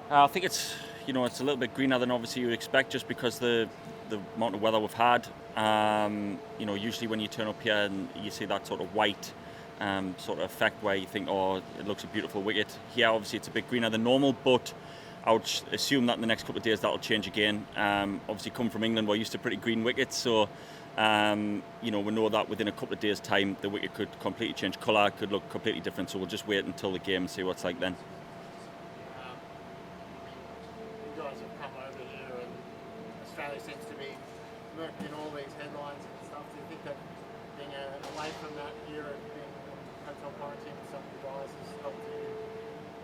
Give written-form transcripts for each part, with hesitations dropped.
I think it's a little bit greener than obviously you would expect, just because the amount of weather we've had. Usually when you turn up here and you see that sort of white sort of effect where you think, oh, it looks a beautiful wicket. Here, obviously, it's a bit greener than normal, but I would assume that in the next couple of days that'll change again. Obviously, come from England, we're used to pretty green wickets, so we know that within a couple of days' time the wicket could completely change colour, could look completely different. So we'll just wait until the game and see what's like then. You guys have come over here, and Australia seems to be lurked in all these headlines and stuff. Do you think that being away from that era, being in hotel quarantine with some of the guys,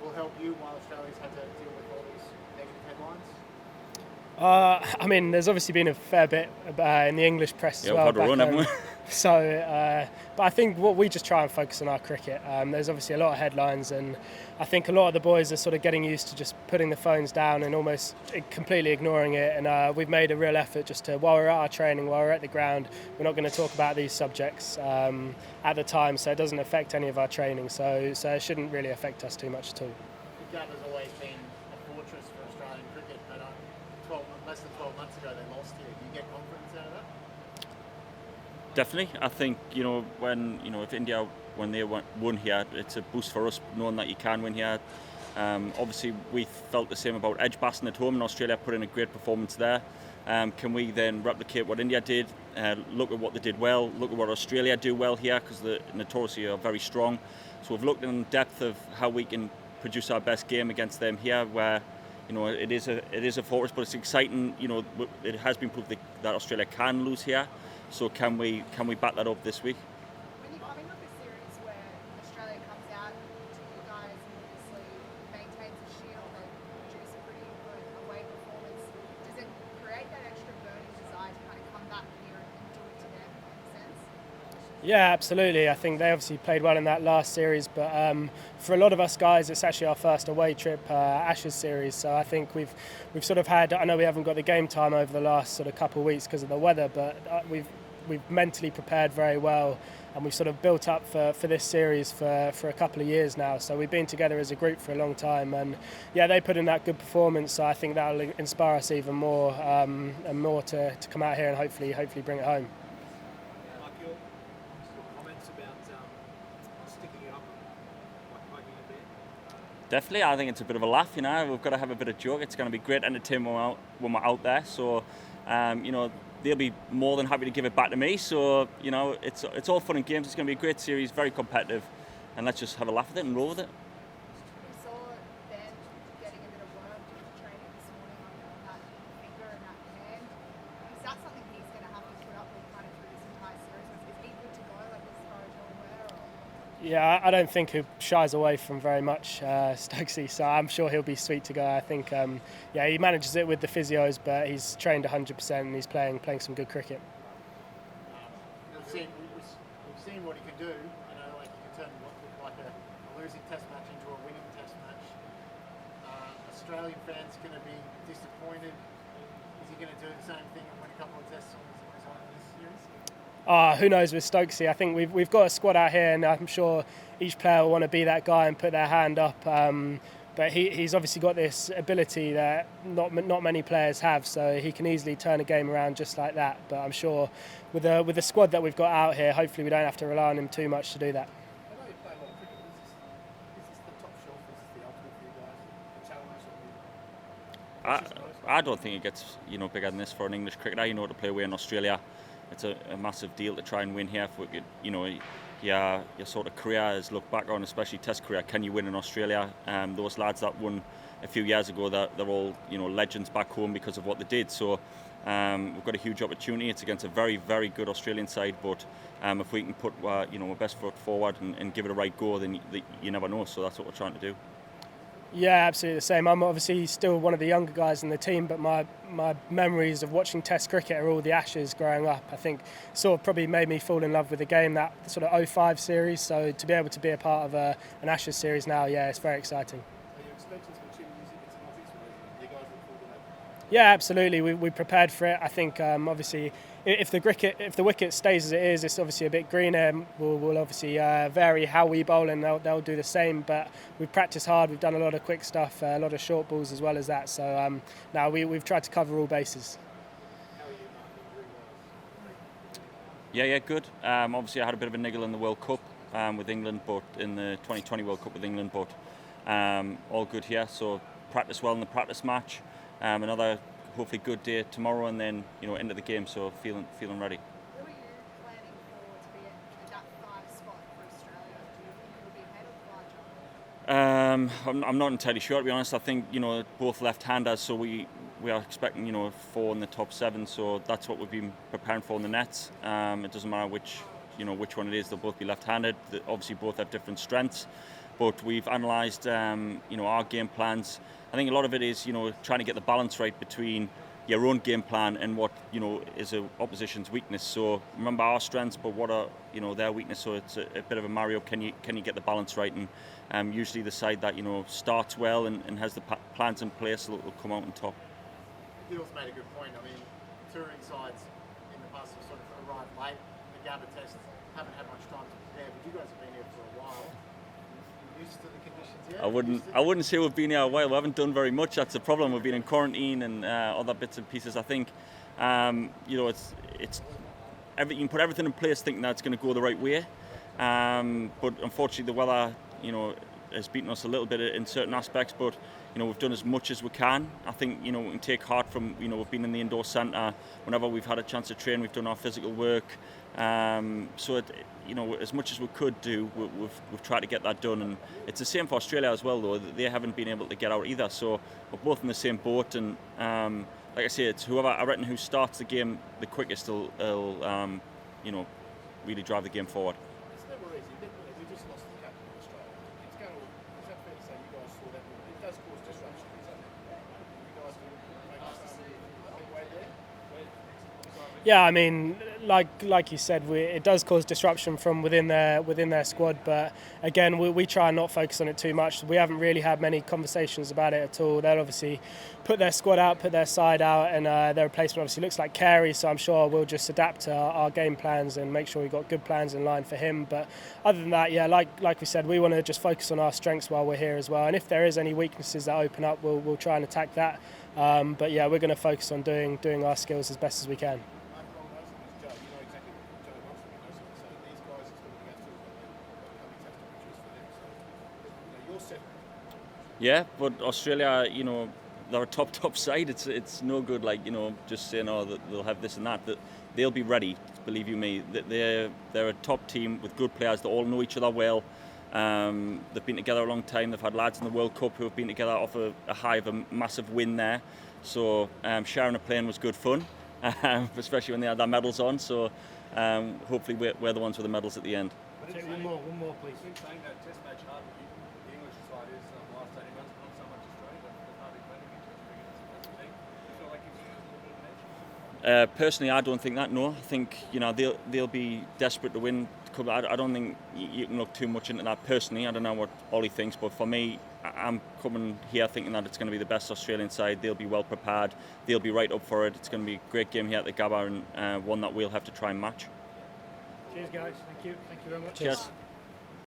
will help you while Australia's had to deal with all these negative headlines? I mean, there's obviously been a fair bit in the English press as well. We've had a run, haven't we? So, but I think what we just try and focus on our cricket. There's obviously a lot of headlines, and I think a lot of the boys are sort of getting used to just putting the phones down and almost completely ignoring it. And we've made a real effort just to, while we're at our training, while we're at the ground, we're not going to talk about these subjects at the time, so it doesn't affect any of our training. So it shouldn't really affect us too much at all. GABBA's always been a fortress for Australian cricket, but less than 12 months ago they lost here. Do you get confidence out of that? Definitely. I think, if India, when they won here, it's a boost for us knowing that you can win here. Obviously, we felt the same about Edgbaston at home, and Australia put in a great performance there. Can we then replicate what India did? Look at what they did well, look at what Australia do well here, because they notoriously are very strong. So we've looked in depth of how we can produce our best game against them here, where it is a fortress, but it's exciting. It has been proved that Australia can lose here. So can we back that up this week? When you're coming off a series where Australia comes out to you guys and obviously maintains a shield and produce a pretty good away performance, does it create that extra burning desire to kind of come back here and do it to them in a sense? Yeah, absolutely. I think they obviously played well in that last series, but for a lot of us guys, it's actually our first away trip, Ashes series. So I think we've sort of had. I know we haven't got the game time over the last sort of couple of weeks because of the weather, but we've mentally prepared very well, and we've sort of built up for this series for a couple of years now. So we've been together as a group for a long time, and yeah, they put in that good performance. So I think that'll inspire us even more and more to come out here and hopefully bring it home. Definitely, I think it's a bit of a laugh. We've got to have a bit of joke. It's going to be great entertainment when we're out there. So, they'll be more than happy to give it back to me. So, it's all fun and games. It's going to be a great series, very competitive, and let's just have a laugh with it and roll with it. We saw Ben getting a bit of work during training this morning on that finger and that hand. Is that something he's going to have to put up with kind of through this entire series? Is he good to go, like as far as you're aware? Yeah, I don't think he shies away from very much, Stokesy, so I'm sure he'll be sweet to go. I think, he manages it with the physios, but he's trained 100% and he's playing some good cricket. We've seen what he can do. Like he can turn what looked like a losing test match into a winning test match. Australian fans are going to be disappointed. Is he going to do the same thing and win a couple of tests on his own in this series? Who knows with Stokesy? I think we've got a squad out here, and I'm sure each player will want to be that guy and put their hand up. But he's obviously got this ability that not many players have, so he can easily turn a game around just like that. But I'm sure with the squad that we've got out here, hopefully we don't have to rely on him too much to do that. I know you play a lot of cricket. Is this the top shelf? Is this the ultimate for you guys? The challenge? I don't think it gets bigger than this for an English cricketer. To play away in Australia, it's a massive deal to try and win here. For your sort of career is looked back on, especially Test career. Can you win in Australia? Those lads that won a few years ago, they're all legends back home because of what they did. So we've got a huge opportunity. It's against a very, very good Australian side, but if we can put our best foot forward and give it a right go, then you never know. So that's what we're trying to do. Yeah, absolutely the same. I'm obviously still one of the younger guys in the team, but my memories of watching Test cricket are all the Ashes growing up. I think sort of probably made me fall in love with the game, that sort of 05 series. So to be able to be a part of an Ashes series now, yeah, it's very exciting. Are you expecting some cheap music into Northeast? You guys look forward to that? Yeah, absolutely. We prepared for it. I think obviously if the wicket stays as it is, it's obviously a bit greener. We'll obviously vary how we bowl, and they'll do the same. But we've practiced hard. We've done a lot of quick stuff, a lot of short balls as well as that. So now we've tried to cover all bases. Yeah, good. Obviously, I had a bit of a niggle in the World Cup with England, but in the 2020 World Cup with England, but all good here. So practice well in the practice match. Another hopefully good day tomorrow, and then into the game. So feeling ready. Who are you planning for to be at that 5 spot for Australia? Do you think you'll be ahead or larger? I'm not entirely sure, to be honest. I think both left-handers, so we are expecting 4 in the top 7. So that's what we've been preparing for in the nets. It doesn't matter which one it is; they'll both be left-handed. Obviously, both have different strengths, but we've analysed our game plans. I think a lot of it is trying to get the balance right between your own game plan and what is a opposition's weakness. So remember our strengths, but what are their weakness. So it's a bit of a Mario. Can you get the balance right? And usually the side that starts well and has the plans in place will come out on top. Gill's made a good point. I mean, touring sides in the past have sort of arrived late. The GABBA tests haven't had much time to prepare, but you guys have been here for a while. You used to the conditions yet? I wouldn't say we've been here a while. We haven't done very much. That's the problem. We've been in quarantine and other bits and pieces. I think it's you can put everything in place thinking that it's going to go the right way, but unfortunately the weather has beaten us a little bit in certain aspects. But we've done as much as we can. I think we can take heart from we've been in the indoor centre. Whenever we've had a chance to train, we've done our physical work. So as much as we could do, we've tried to get that done. And it's the same for Australia as well, though. They haven't been able to get out either. So we're both in the same boat. And like I say, it's who starts the game the quickest will really drive the game forward. It's never easy. We just lost the captain of Australia. Is that fair to say you guys saw that? It does cause disruption, doesn't it? You guys will make us to see a big way there? Yeah, I mean, like you said, it does cause disruption from within their squad. But again, we try and not focus on it too much. We haven't really had many conversations about it at all. They'll obviously put their squad out, put their side out, and their replacement obviously looks like Carey. So I'm sure we'll just adapt to our game plans and make sure we've got good plans in line for him. But other than that, yeah, like we said, we want to just focus on our strengths while we're here as well. And if there is any weaknesses that open up, we'll try and attack that. But yeah, we're going to focus on doing our skills as best as we can. Yeah, but Australia, they're a top side. It's no good just saying that they'll have this and that. That they'll be ready. Believe you me, they're a top team with good players. They all know each other well. They've been together a long time. They've had lads in the World Cup who have been together off a high of a massive win there. So sharing a plane was good fun, especially when they had their medals on. So hopefully we're the ones with the medals at the end. One more, please. Been saying that test match hard. The English side is last 18 months, not so much Australia. They've hardly played against Australia as a team. Do you feel like it's a little bit of an edge? Personally, I don't think that. No, I think they'll be desperate to win. I don't think you can look too much into that. Personally, I don't know what Ollie thinks, but for me, I'm coming here thinking that it's going to be the best Australian side. They'll be well prepared. They'll be right up for it. It's going to be a great game here at the GABBA, and one that we'll have to try and match. Cheers, guys. Thank you very much. Cheers.